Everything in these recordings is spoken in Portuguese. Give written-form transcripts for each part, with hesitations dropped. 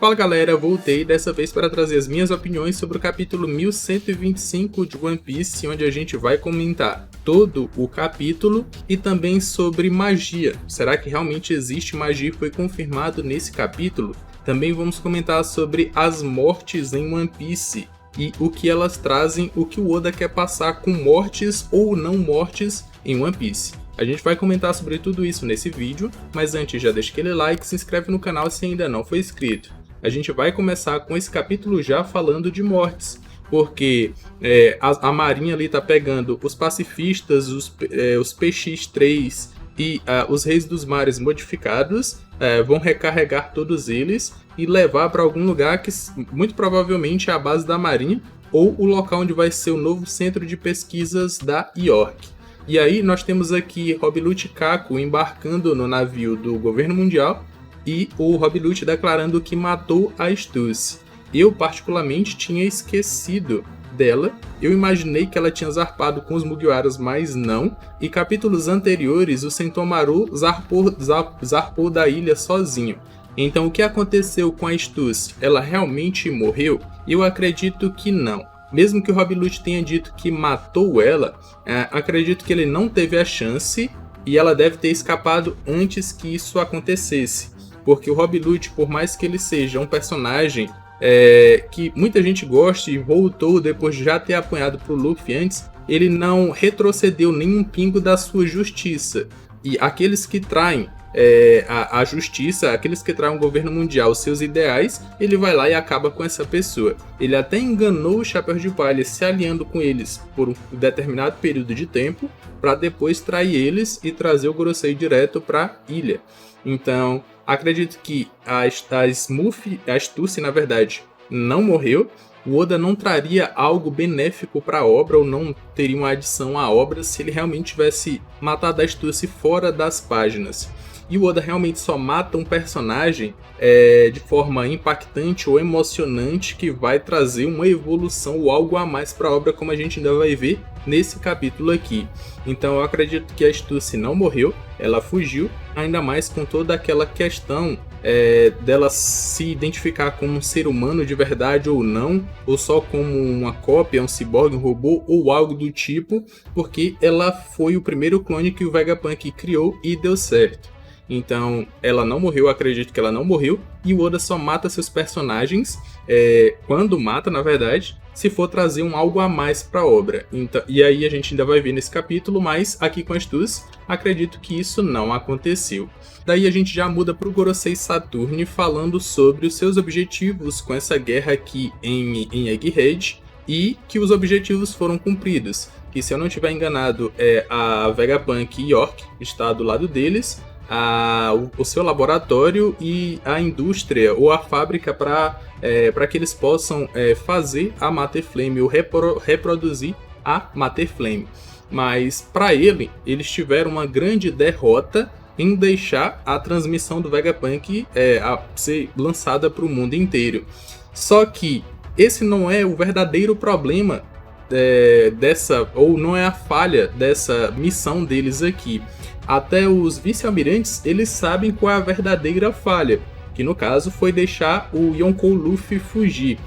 Fala galera, voltei dessa vez para trazer as minhas opiniões sobre o capítulo 1125 de One Piece, onde a gente vai comentar todo o capítulo e também sobre magia. Será que realmente existe magia e foi confirmado nesse capítulo? Também vamos comentar sobre as mortes em One Piece e o que elas trazem, o que o Oda quer passar com mortes ou não mortes em One Piece. A gente vai comentar sobre tudo isso nesse vídeo, mas antes já deixa aquele like, se inscreve no canal se ainda não for inscrito. A gente vai começar com esse capítulo já falando de mortes, porque a marinha ali tá pegando os pacifistas, os PX-3 e os Reis dos Mares modificados, vão recarregar todos eles e levar para algum lugar que muito provavelmente é a base da marinha ou o local onde vai ser o novo centro de pesquisas da York. E aí nós temos aqui Rob Lute e Kaku embarcando no navio do governo mundial e o Rob Lute declarando que matou a Stussy. Eu particularmente tinha esquecido dela, eu imaginei que ela tinha zarpado com os Mugiwaras, mas não. E capítulos anteriores o Sentomaru zarpou da ilha sozinho. Então o que aconteceu com a Stussy? Ela realmente morreu? Eu acredito que não. Mesmo que o Rob Lute tenha dito que matou ela, acredito que ele não teve a chance e ela deve ter escapado antes que isso acontecesse. Porque o Rob Lute, por mais que ele seja um personagem que muita gente gosta e voltou depois de já ter apanhado pro Luffy antes, ele não retrocedeu nenhum pingo da sua justiça. E aqueles que traem a justiça, aqueles que traem o governo mundial, os seus ideais, ele vai lá e acaba com essa pessoa. Ele até enganou os Chapéus de Palha se aliando com eles por um determinado período de tempo, para depois trair eles e trazer o Gorosei direto para a ilha. Então, acredito que a Stussy, na verdade, não morreu. O Oda não traria algo benéfico para a obra ou não teria uma adição à obra se ele realmente tivesse matado a Stussy fora das páginas. E o Oda realmente só mata um personagem de forma impactante ou emocionante que vai trazer uma evolução ou algo a mais para a obra, como a gente ainda vai ver nesse capítulo aqui. Então eu acredito que a Stussy não morreu, ela fugiu, ainda mais com toda aquela questão dela se identificar como um ser humano de verdade ou não, ou só como uma cópia, um ciborgue, um robô ou algo do tipo, porque ela foi o primeiro clone que o Vegapunk criou e deu certo. Então ela não morreu, acredito que ela não morreu, e o Oda só mata seus personagens, quando mata na verdade, se for trazer algo a mais para a obra. Então, e aí a gente ainda vai ver nesse capítulo, mas aqui com a Stussy, acredito que isso não aconteceu. Daí a gente já muda para o Gorosei Saturn falando sobre os seus objetivos com essa guerra aqui em Egghead, e que os objetivos foram cumpridos. Que se eu não estiver enganado, a Vegapunk e York está do lado deles, o seu laboratório e a indústria ou a fábrica para que eles possam fazer a Mater Flame ou reproduzir a Mater Flame. Mas para eles tiveram uma grande derrota em deixar a transmissão do Vegapunk ser lançada para o mundo inteiro. Só que esse não é o verdadeiro problema ou não é a falha dessa missão deles aqui. Até os vice-almirantes, eles sabem qual é a verdadeira falha, que no caso foi deixar o Yonkou Luffy fugir.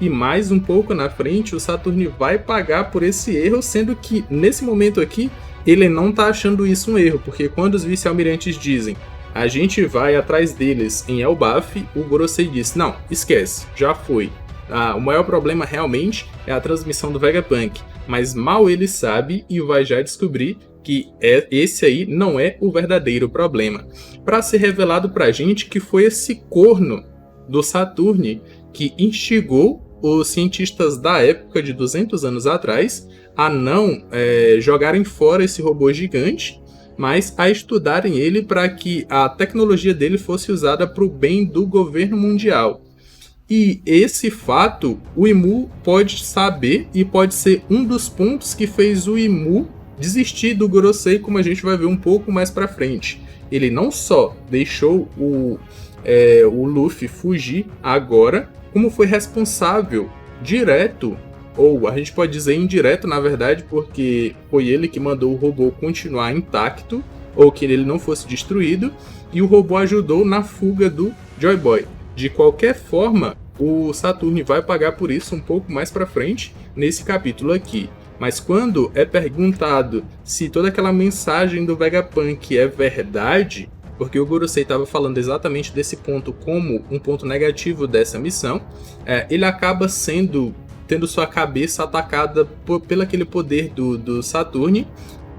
E mais um pouco na frente, o Saturn vai pagar por esse erro, sendo que nesse momento aqui, ele não tá achando isso um erro, porque quando os vice-almirantes dizem a gente vai atrás deles em Elbaf, o Gorosei diz, não, esquece, já foi. O maior problema realmente é a transmissão do Vegapunk, mas mal ele sabe e vai já descobrir que esse aí não é o verdadeiro problema. Para ser revelado pra gente que foi esse corno do Saturn que instigou os cientistas da época de 200 anos atrás a não jogarem fora esse robô gigante, mas a estudarem ele para que a tecnologia dele fosse usada para o bem do governo mundial. E esse fato o Imu pode saber e pode ser um dos pontos que fez o Imu desistir do Gorosei, como a gente vai ver um pouco mais pra frente. Ele não só deixou o Luffy fugir agora, como foi responsável direto, ou a gente pode dizer indireto na verdade, porque foi ele que mandou o robô continuar intacto, ou que ele não fosse destruído, e o robô ajudou na fuga do Joy Boy. De qualquer forma, o Saturn vai pagar por isso um pouco mais pra frente nesse capítulo aqui. Mas quando é perguntado se toda aquela mensagem do Vegapunk é verdade, porque o Gorosei estava falando exatamente desse ponto como um ponto negativo dessa missão, ele acaba tendo sua cabeça atacada pelo aquele poder do Saturn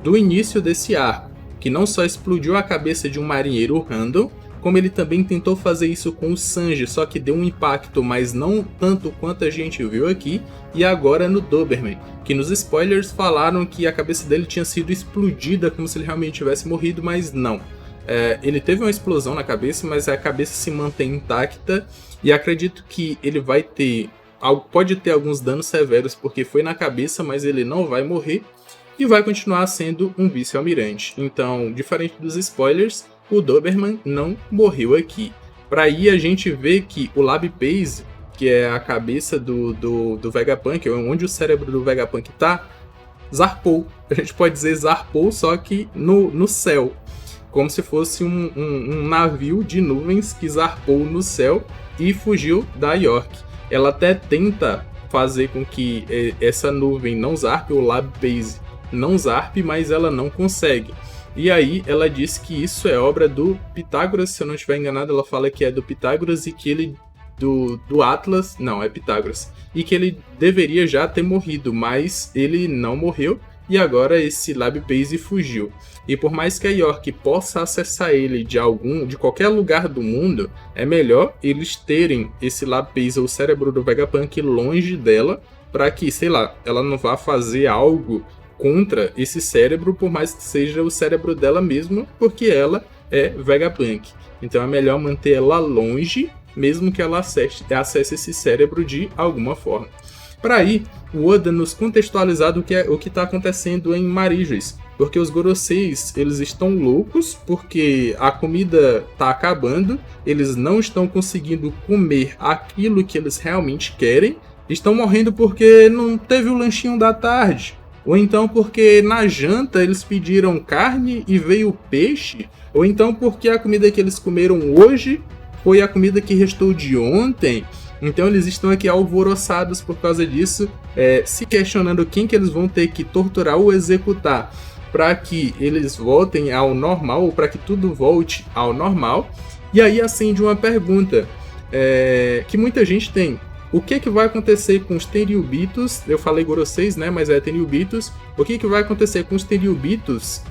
do início desse arco, que não só explodiu a cabeça de um marinheiro random, como ele também tentou fazer isso com o Sanji, só que deu um impacto, mas não tanto quanto a gente viu aqui, e agora no Doberman, que nos spoilers falaram que a cabeça dele tinha sido explodida como se ele realmente tivesse morrido, mas não. Ele teve uma explosão na cabeça, mas a cabeça se mantém intacta, e acredito que ele pode ter alguns danos severos porque foi na cabeça, mas ele não vai morrer, e vai continuar sendo um vice-almirante. Então, diferente dos spoilers, o Doberman não morreu aqui. Para aí a gente vê que o Lab Base, que é a cabeça do Vegapunk, onde o cérebro do Vegapunk tá, zarpou. A gente pode dizer zarpou, só que no céu. Como se fosse um navio de nuvens que zarpou no céu e fugiu da York. Ela até tenta fazer com que essa nuvem não zarpe, o Lab Base não zarpe, mas ela não consegue. E aí ela diz que isso é obra do Pitágoras, se eu não estiver enganado, ela fala que é do Pitágoras e que ele do Atlas, não, é Pitágoras, e que ele deveria já ter morrido, mas ele não morreu e agora esse Lab Base fugiu. E por mais que a York possa acessar ele de qualquer lugar do mundo, é melhor eles terem esse Lab Base ou o cérebro do Vegapunk longe dela, para que, sei lá, ela não vá fazer algo contra esse cérebro, por mais que seja o cérebro dela mesma, porque ela é Vegapunk. Então é melhor manter ela longe, mesmo que ela acesse esse cérebro de alguma forma. Para aí, o Oda nos contextualizar do que o que está acontecendo em Marijos, porque os Goroseis, eles estão loucos, porque a comida está acabando, eles não estão conseguindo comer aquilo que eles realmente querem, estão morrendo porque não teve o lanchinho da tarde, ou então porque na janta eles pediram carne e veio peixe, ou então porque a comida que eles comeram hoje foi a comida que restou de ontem. Então eles estão aqui alvoroçados por causa disso, se questionando quem que eles vão ter que torturar ou executar para que eles voltem ao normal, ou para que tudo volte ao normal. E aí acende uma pergunta que muita gente tem. O que vai acontecer com os Tenryubitos? Eu falei Goroseis, né? Mas é Tenryubitos. O que vai acontecer com os Tenryubitos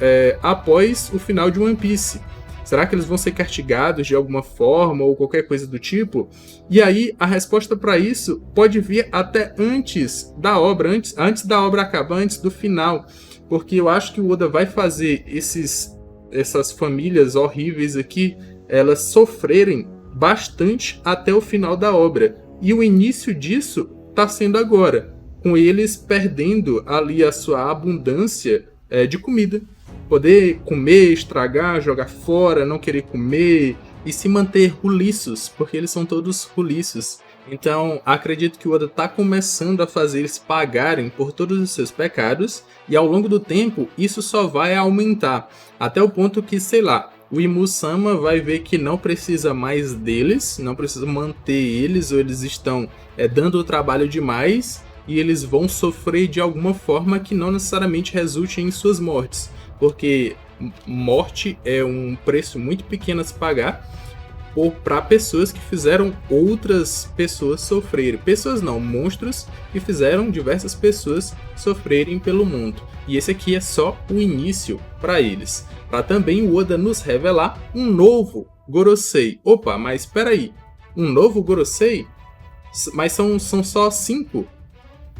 após o final de One Piece? Será que eles vão ser castigados de alguma forma ou qualquer coisa do tipo? E aí a resposta para isso pode vir até antes da obra, antes da obra acabar, antes do final. Porque eu acho que o Oda vai fazer essas famílias horríveis aqui, elas sofrerem bastante até o final da obra. E o início disso está sendo agora, com eles perdendo ali a sua abundância de comida. Poder comer, estragar, jogar fora, não querer comer e se manter roliços, porque eles são todos roliços. Então, acredito que o Oda está começando a fazer eles pagarem por todos os seus pecados, e ao longo do tempo isso só vai aumentar, até o ponto que, sei lá, o Imu-sama vai ver que não precisa mais deles, não precisa manter eles, ou eles estão dando o trabalho demais, e eles vão sofrer de alguma forma que não necessariamente resulte em suas mortes. Porque morte é um preço muito pequeno a se pagar para pessoas que fizeram outras pessoas sofrerem. Pessoas não, monstros que fizeram diversas pessoas sofrerem pelo mundo. E esse aqui é só o início para eles. Para também o Oda nos revelar um novo Gorosei. Opa, mas espera aí. Um novo Gorosei? Mas são só 5?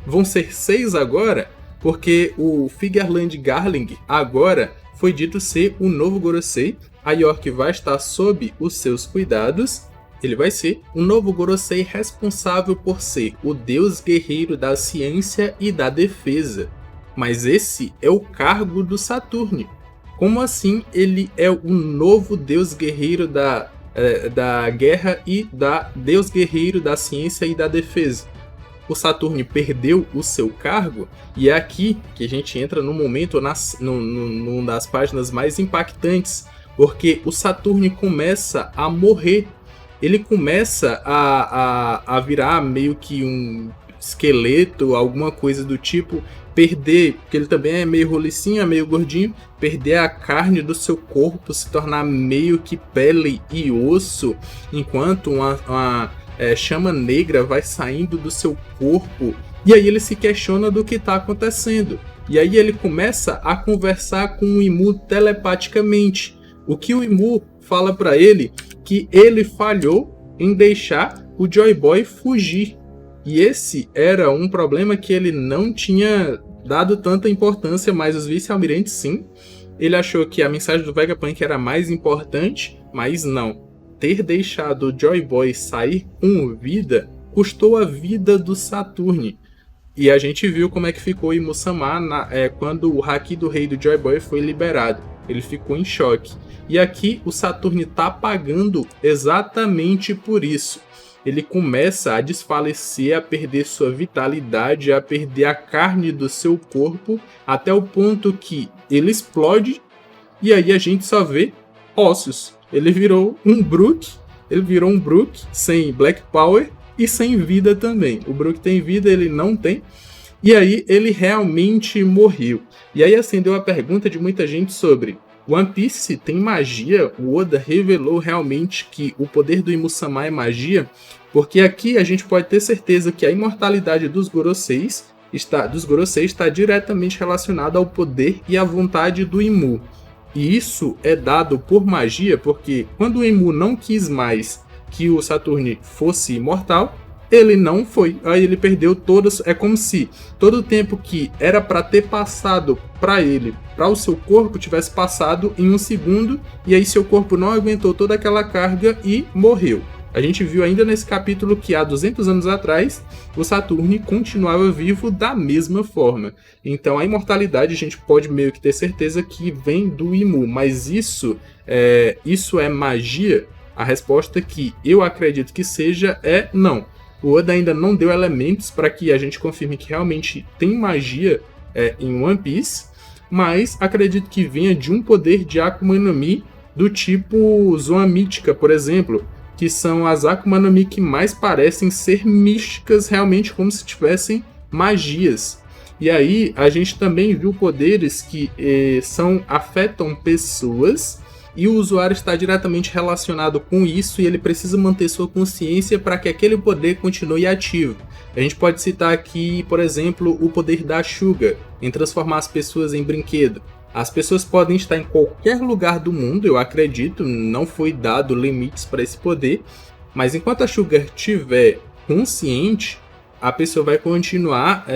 Vão ser 6 agora? Porque o Figarland Garling agora foi dito ser o novo Gorosei. A York vai estar sob os seus cuidados. Ele vai ser um novo Gorosei responsável por ser o deus guerreiro da ciência e da defesa. Mas esse é o cargo do Saturno. Como assim ele é o novo deus guerreiro da guerra e deus guerreiro da ciência e da defesa? O Saturno perdeu o seu cargo, e é aqui que a gente entra no momento, numa das páginas mais impactantes, porque o Saturno começa a morrer, ele começa a virar meio que um esqueleto, alguma coisa do tipo, perder, porque ele também é meio rolicinho, é meio gordinho, perder a carne do seu corpo, se tornar meio que pele e osso, enquanto uma chama negra vai saindo do seu corpo. E aí ele se questiona do que está acontecendo. E aí ele começa a conversar com o Imu telepaticamente. O que o Imu fala para ele que ele falhou em deixar o Joy Boy fugir. E esse era um problema que ele não tinha dado tanta importância, mas os vice-almirantes sim. Ele achou que a mensagem do Vegapunk era mais importante, mas não. Ter deixado o Joy Boy sair com vida custou a vida do Saturne. E a gente viu como é que ficou o Imu-sama quando o Haki do Rei do Joy Boy foi liberado. Ele ficou em choque. E aqui o Saturne está pagando exatamente por isso. Ele começa a desfalecer, a perder sua vitalidade, a perder a carne do seu corpo, até o ponto que ele explode e aí a gente só vê ossos. Ele virou um Brook sem Black Power e sem vida também. O Brook tem vida, ele não tem. E aí ele realmente morreu. E aí acendeu a pergunta de muita gente sobre One Piece tem magia? O Oda revelou realmente que o poder do Imu-sama é magia? Porque aqui a gente pode ter certeza que a imortalidade dos Goroseis está diretamente relacionada ao poder e à vontade do Imu. E isso é dado por magia, porque quando o Imu não quis mais que o Saturne fosse imortal, ele não foi. Aí ele perdeu todas. É como se todo o tempo que era para ter passado para ele, para o seu corpo, tivesse passado em um segundo. E aí seu corpo não aguentou toda aquela carga e morreu. A gente viu ainda nesse capítulo que há 200 anos atrás, o Saturne continuava vivo da mesma forma. Então a imortalidade a gente pode meio que ter certeza que vem do Imu. Mas isso é magia? A resposta que eu acredito que seja é não. O Oda ainda não deu elementos para que a gente confirme que realmente tem magia em One Piece, mas acredito que venha de um poder de Akuma no Mi do tipo Zoan Mítica, por exemplo, que são as Akuma no Mi que mais parecem ser místicas, realmente como se tivessem magias. E aí a gente também viu poderes que afetam pessoas, e o usuário está diretamente relacionado com isso e ele precisa manter sua consciência para que aquele poder continue ativo. A gente pode citar aqui, por exemplo, o poder da Suga, em transformar as pessoas em brinquedo. As pessoas podem estar em qualquer lugar do mundo, eu acredito, não foi dado limites para esse poder, mas enquanto a Suga estiver consciente, a pessoa vai continuar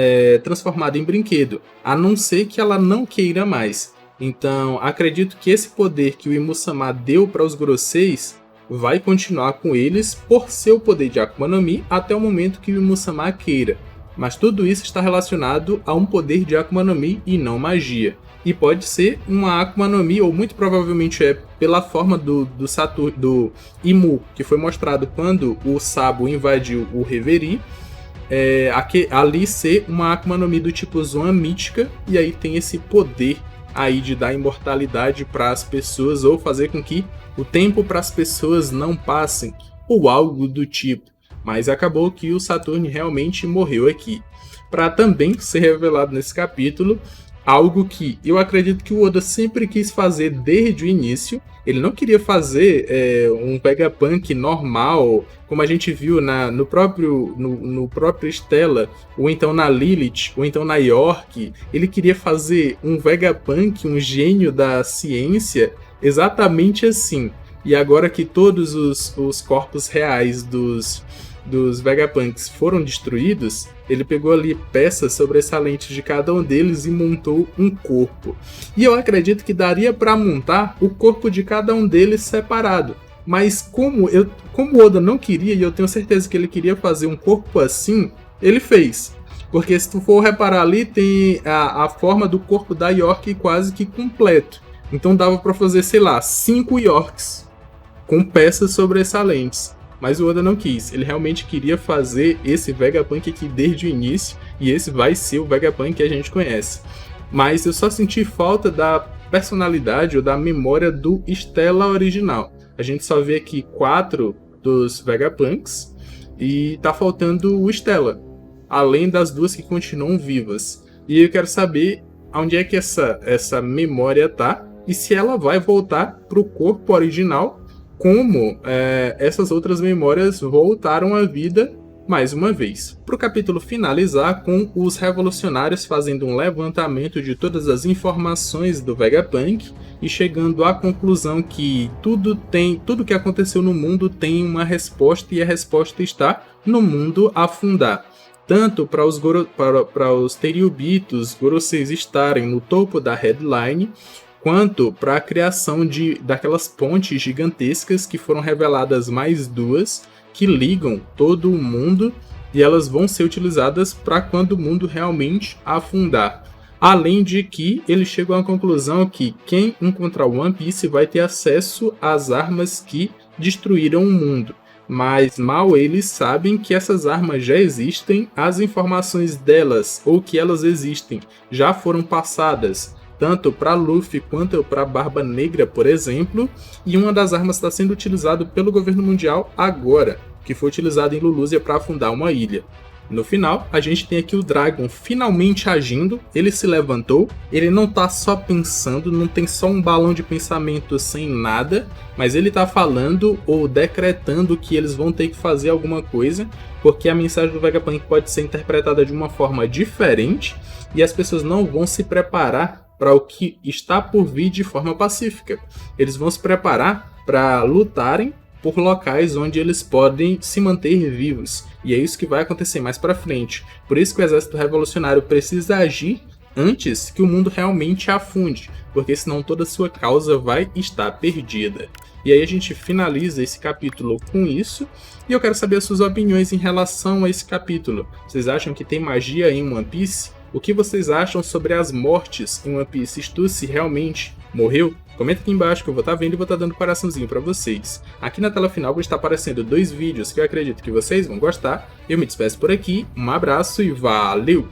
transformada em brinquedo, a não ser que ela não queira mais. Então, acredito que esse poder que o Imu-sama deu para os Goroseis vai continuar com eles por seu poder de Akuma no Mi até o momento que o Imu-sama queira. Mas tudo isso está relacionado a um poder de Akuma no Mi e não magia. E pode ser uma Akuma no Mi, ou muito provavelmente pela forma do Imu, que foi mostrado quando o Sabo invadiu o Reverie, ali ser uma Akuma no Mi do tipo Zoan Mítica, e aí tem esse poder aí de dar imortalidade para as pessoas ou fazer com que o tempo para as pessoas não passem ou algo do tipo. Mas acabou que o Saturne realmente morreu aqui. Para também ser revelado nesse capítulo algo que eu acredito que o Oda sempre quis fazer desde o início. Ele não queria fazer um Vegapunk normal, como a gente viu no próprio Stella, ou então na Lilith, ou então na York. Ele queria fazer um Vegapunk, um gênio da ciência, exatamente assim. E agora que todos os corpos reais dos Vegapunks foram destruídos, ele pegou ali peças sobressalentes de cada um deles e montou um corpo. E eu acredito que daria para montar o corpo de cada um deles separado. Mas como o Oda não queria, e eu tenho certeza que ele queria fazer um corpo assim, ele fez. Porque se tu for reparar ali, tem a forma do corpo da York quase que completo. Então dava para fazer, sei lá, 5 Yorks com peças sobressalentes. Mas o Oda não quis, ele realmente queria fazer esse Vegapunk aqui desde o início, e esse vai ser o Vegapunk que a gente conhece. Mas eu só senti falta da personalidade ou da memória do Stella original. A gente só vê aqui 4 dos Vegapunks e tá faltando o Stella, além das duas que continuam vivas. E eu quero saber onde é que essa memória tá e se ela vai voltar pro corpo original, como essas outras memórias voltaram à vida mais uma vez. Para o capítulo finalizar com os revolucionários fazendo um levantamento de todas as informações do Vegapunk e chegando à conclusão que tudo que aconteceu no mundo tem uma resposta e a resposta está no mundo afundar. Tanto para os Teriubitos Goroseis estarem no topo da headline, quanto para a criação daquelas pontes gigantescas que foram reveladas mais duas, que ligam todo o mundo e elas vão ser utilizadas para quando o mundo realmente afundar. Além de que eles chegam à conclusão que quem encontrar o One Piece vai ter acesso às armas que destruíram o mundo. Mas mal eles sabem que essas armas já existem, as informações delas, ou que elas existem, já foram passadas tanto para Luffy quanto para Barba Negra, por exemplo, e uma das armas está sendo utilizada pelo governo mundial agora, que foi utilizada em Lulusia para afundar uma ilha. No final, a gente tem aqui o Dragon finalmente agindo, ele se levantou, ele não tá só pensando, não tem só um balão de pensamento sem nada, mas ele tá falando ou decretando que eles vão ter que fazer alguma coisa, porque a mensagem do Vegapunk pode ser interpretada de uma forma diferente e as pessoas não vão se preparar para o que está por vir de forma pacífica. Eles vão se preparar para lutarem por locais onde eles podem se manter vivos. E é isso que vai acontecer mais para frente. Por isso que o exército revolucionário precisa agir antes que o mundo realmente afunde, porque senão toda a sua causa vai estar perdida. E aí a gente finaliza esse capítulo com isso, e eu quero saber as suas opiniões em relação a esse capítulo. Vocês acham que tem magia em One Piece? O que vocês acham sobre as mortes em One Piece? Stussy realmente morreu? Comenta aqui embaixo que eu vou estar vendo e vou estar dando coraçãozinho pra vocês. Aqui na tela final vão estar aparecendo 2 vídeos que eu acredito que vocês vão gostar. Eu me despeço por aqui, um abraço e valeu!